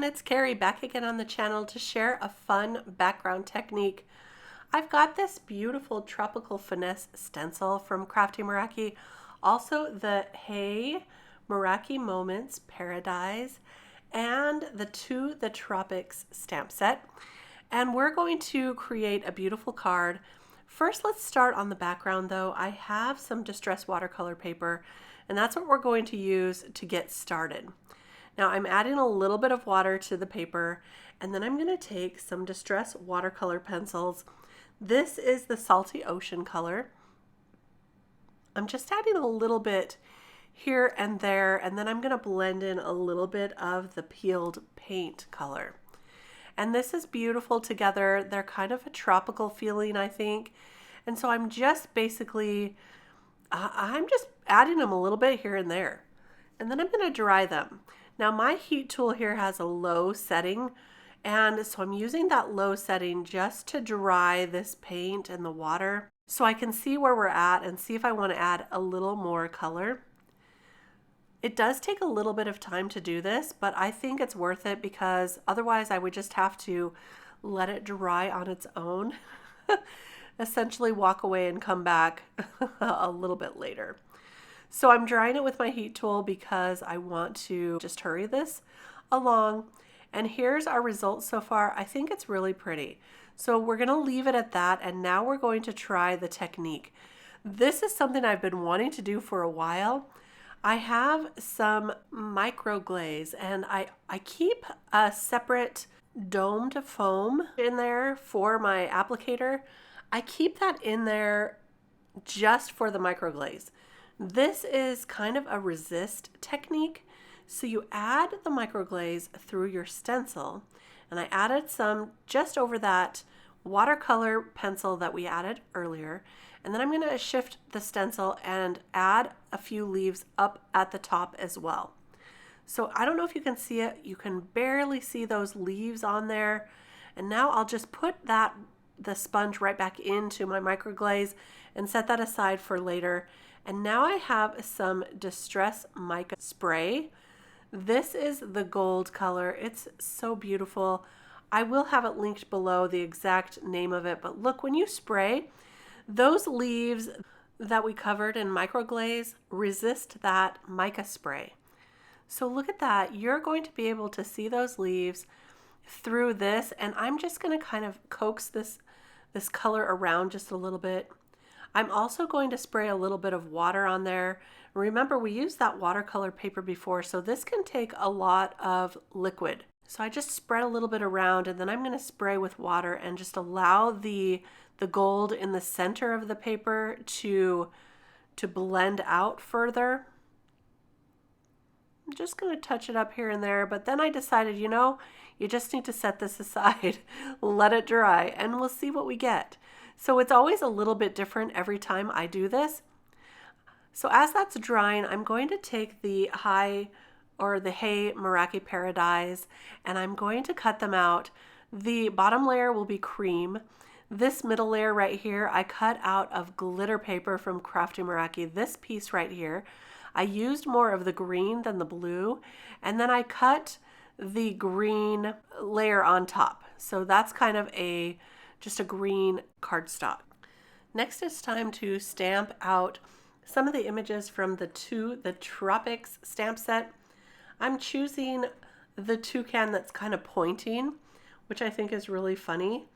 it's Kari back again on the channel to share a fun background technique. I've got this beautiful tropical finesse stencil from Crafty Meraki, also the Hey Meraki Moments Paradise, and the Tropics stamp set. And we're going to create a beautiful card. First, let's start on the background though. I have some distress watercolor paper, and that's what we're going to use to get started. Now I'm adding a little bit of water to the paper, and then I'm going to take some distress watercolor pencils. This is the Salty Ocean color. I'm just adding a little bit here and there, and then I'm going to blend in a little bit of the peeled paint color. And this is beautiful together. They're kind of a tropical feeling, I think. And so I'm just basically, I'm just adding them a little bit here and there. And then I'm going to dry them. Now my heat tool here has a low setting, and so I'm using that low setting just to dry this paint and the water so I can see where we're at and see if I want to add a little more color. It does take a little bit of time to do this, but I think it's worth it because otherwise I would just have to let it dry on its own, essentially walk away and come back a little bit later. So I'm drying it with my heat tool because I want to just hurry this along. And here's our results so far. I think it's really pretty. So we're going to leave it at that, and now we're going to try the technique. This is something I've been wanting to do for a while. I have some micro glaze, and I keep a separate domed foam in there for my applicator. I keep that in there just for the micro glaze. This is kind of a resist technique. So you add the microglaze through your stencil, and I added some just over that watercolor pencil that we added earlier. And then I'm going to shift the stencil and add a few leaves up at the top as well. So I don't know if you can see it. You can barely see those leaves on there. And now I'll just put the sponge right back into my microglaze and set that aside for later. And now I have some Distress Mica spray. This is the gold color. It's so beautiful. I will have it linked below, the exact name of it. But look, when you spray, those leaves that we covered in microglaze resist that mica spray. So look at that. You're going to be able to see those leaves through this. And I'm just going to kind of coax this color around just a little bit. I'm also going to spray a little bit of water on there. Remember, we used that watercolor paper before, so this can take a lot of liquid. So I just spread a little bit around, and then I'm going to spray with water and just allow the gold in the center of the paper to blend out further. I'm just going to touch it up here and there, but then I decided, you know, you just need to set this aside, let it dry, and we'll see what we get. So it's always a little bit different every time I do this. So as that's drying, I'm going to take the Hey Meraki Paradise, and I'm going to cut them out. The bottom layer will be cream. This middle layer right here, I cut out of glitter paper from Crafty Meraki. This piece right here, I used more of the green than the blue, and then I cut the green layer on top. So that's kind of just a green cardstock. Next, it's time to stamp out some of the images from the Tropics stamp set. I'm choosing the toucan that's kind of pointing, which I think is really funny.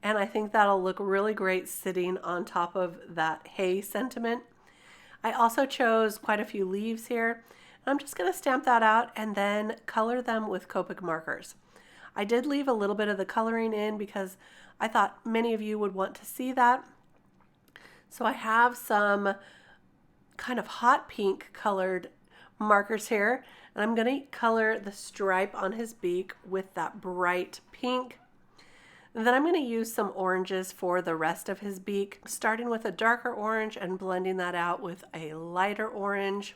And I think that'll look really great sitting on top of that hay sentiment. I also chose quite a few leaves here. I'm just going to stamp that out and then color them with Copic markers. I did leave a little bit of the coloring in because I thought many of you would want to see that. So I have some kind of hot pink colored markers here, and I'm going to color the stripe on his beak with that bright pink. And then I'm going to use some oranges for the rest of his beak, starting with a darker orange and blending that out with a lighter orange.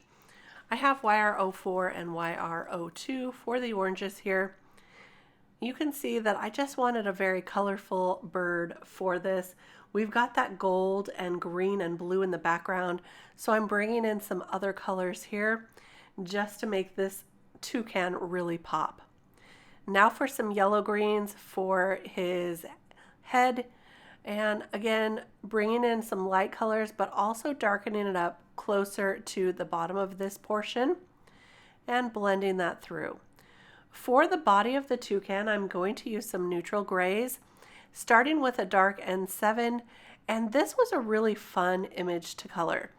I have YR04 and YR02 for the oranges here. You can see that I just wanted a very colorful bird for this. We've got that gold and green and blue in the background, so I'm bringing in some other colors here just to make this toucan really pop. Now for some yellow greens for his head. And again, bringing in some light colors, but also darkening it up closer to the bottom of this portion and blending that through. For the body of the toucan, I'm going to use some neutral grays, starting with a dark N7, and this was a really fun image to color.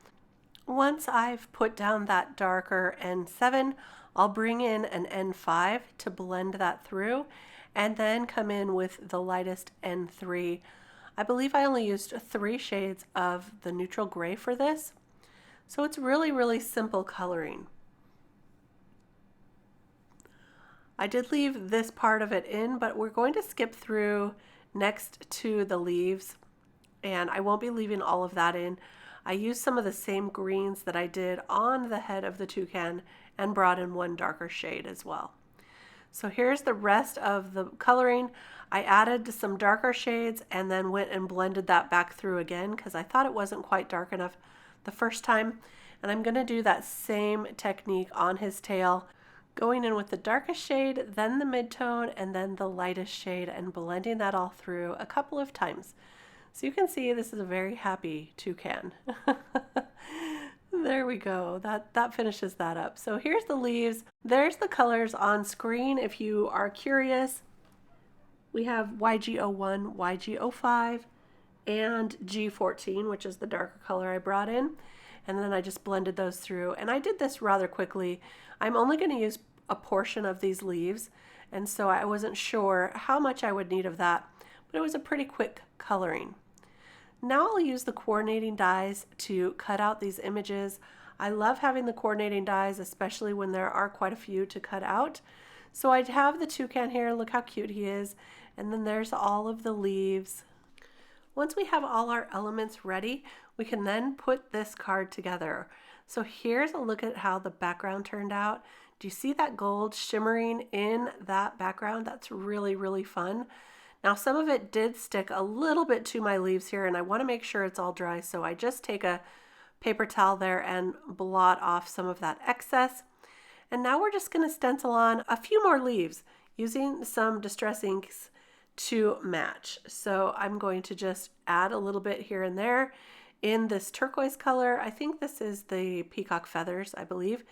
Once I've put down that darker N7, I'll bring in an N5 to blend that through, and then come in with the lightest N3. I believe I only used 3 shades of the neutral gray for this, so it's really, really simple coloring. I did leave this part of it in, but we're going to skip through next to the leaves, and I won't be leaving all of that in. I used some of the same greens that I did on the head of the toucan and brought in one darker shade as well. So here's the rest of the coloring. I added some darker shades and then went and blended that back through again because I thought it wasn't quite dark enough the first time. And I'm going to do that same technique on his tail, going in with the darkest shade, then the mid-tone, and then the lightest shade, and blending that all through a couple of times. So you can see this is a very happy toucan. There we go. That finishes that up. So here's the leaves. There's the colors on screen if you are curious. We have YG01, YG05, and G14, which is the darker color I brought in. And then I just blended those through. And I did this rather quickly. I'm only going to use a portion of these leaves, and so I wasn't sure how much I would need of that, but it was a pretty quick coloring. Now I'll use the coordinating dies to cut out these images. I love having the coordinating dies, especially when there are quite a few to cut out. So I have the toucan here, look how cute he is, and then there's all of the leaves. Once we have all our elements ready, we can then put this card together. So here's a look at how the background turned out. Do you see that gold shimmering in that background? That's really, really fun. Now some of it did stick a little bit to my leaves here, and I want to make sure it's all dry, so I just take a paper towel there and blot off some of that excess. And now we're just going to stencil on a few more leaves using some distress inks to match. So I'm going to just add a little bit here and there in this turquoise color. I think this is the peacock feathers, I believe.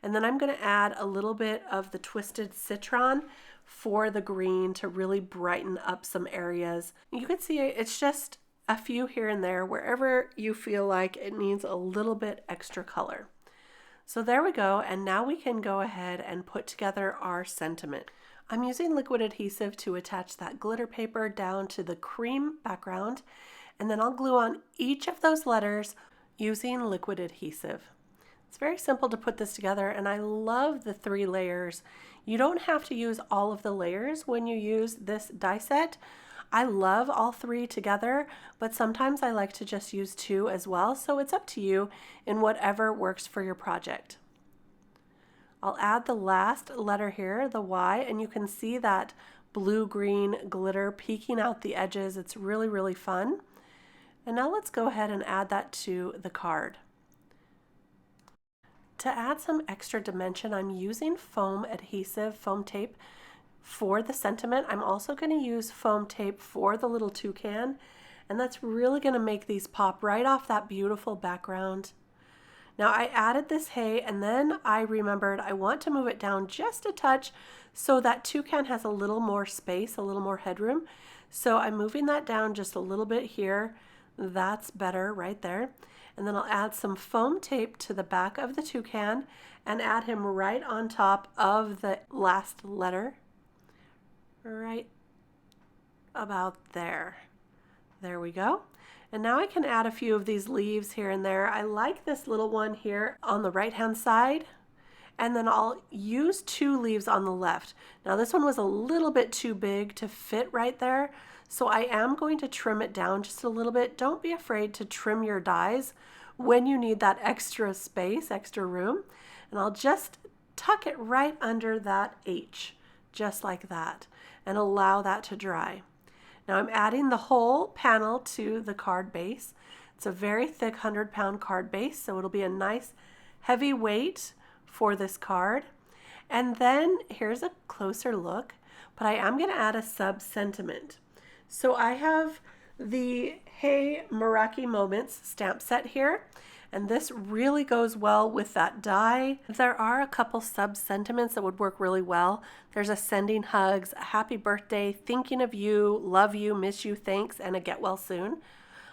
And then I'm going to add a little bit of the twisted citron for the green to really brighten up some areas. You can see it's just a few here and there wherever you feel like it needs a little bit extra color. So there we go, and now we can go ahead and put together our sentiment. I'm using liquid adhesive to attach that glitter paper down to the cream background, and then I'll glue on each of those letters using liquid adhesive. It's very simple to put this together, and I love the 3 layers. You don't have to use all of the layers when you use this die set. I love all 3 together, but sometimes I like to just use 2 as well, so it's up to you in whatever works for your project. I'll add the last letter here, the Y, and you can see that blue-green glitter peeking out the edges. It's really, really fun. And now let's go ahead and add that to the card. To add some extra dimension, I'm using foam adhesive, foam tape for the sentiment. I'm also going to use foam tape for the little toucan, and that's really going to make these pop right off that beautiful background. Now I added this hay, and then I remembered I want to move it down just a touch so that toucan has a little more space, a little more headroom. So I'm moving that down just a little bit here. That's better right there. And then I'll add some foam tape to the back of the toucan and add him right on top of the last letter. Right about there. There we go. And now I can add a few of these leaves here and there. I like this little one here on the right hand side, and then I'll use 2 leaves on the left. Now this one was a little bit too big to fit right there, so I am going to trim it down just a little bit. Don't be afraid to trim your dies when you need that extra space, extra room. And I'll just tuck it right under that H, just like that, and allow that to dry. Now I'm adding the whole panel to the card base. It's a very thick 100-pound card base, so it'll be a nice heavy weight for this card. And then here's a closer look. but I am going to add a sub sentiment. So I have the Hey Meraki Moments stamp set here, and this really goes well with that die. There are a couple sub sentiments that would work really well. There's a sending hugs, a happy birthday, thinking of you, love you, miss you, thanks, and a get well soon.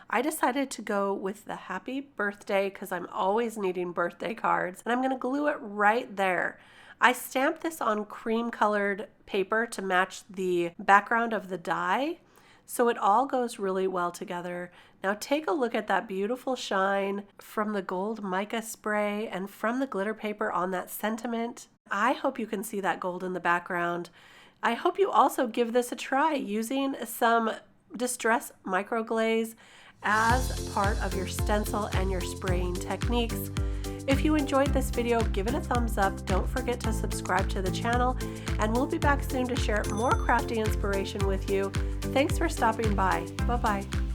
I decided to go with the happy birthday because I'm always needing birthday cards, and I'm going to glue it right there. I stamped this on cream colored paper to match the background of the die, so it all goes really well together. Now take a look at that beautiful shine from the gold mica spray and from the glitter paper on that sentiment. I hope you can see that gold in the background. I hope you also give this a try using some Distress Micro Glaze as part of your stencil and your spraying techniques. If you enjoyed this video, give it a thumbs up. Don't forget to subscribe to the channel, and we'll be back soon to share more crafty inspiration with you. Thanks for stopping by. Bye-bye.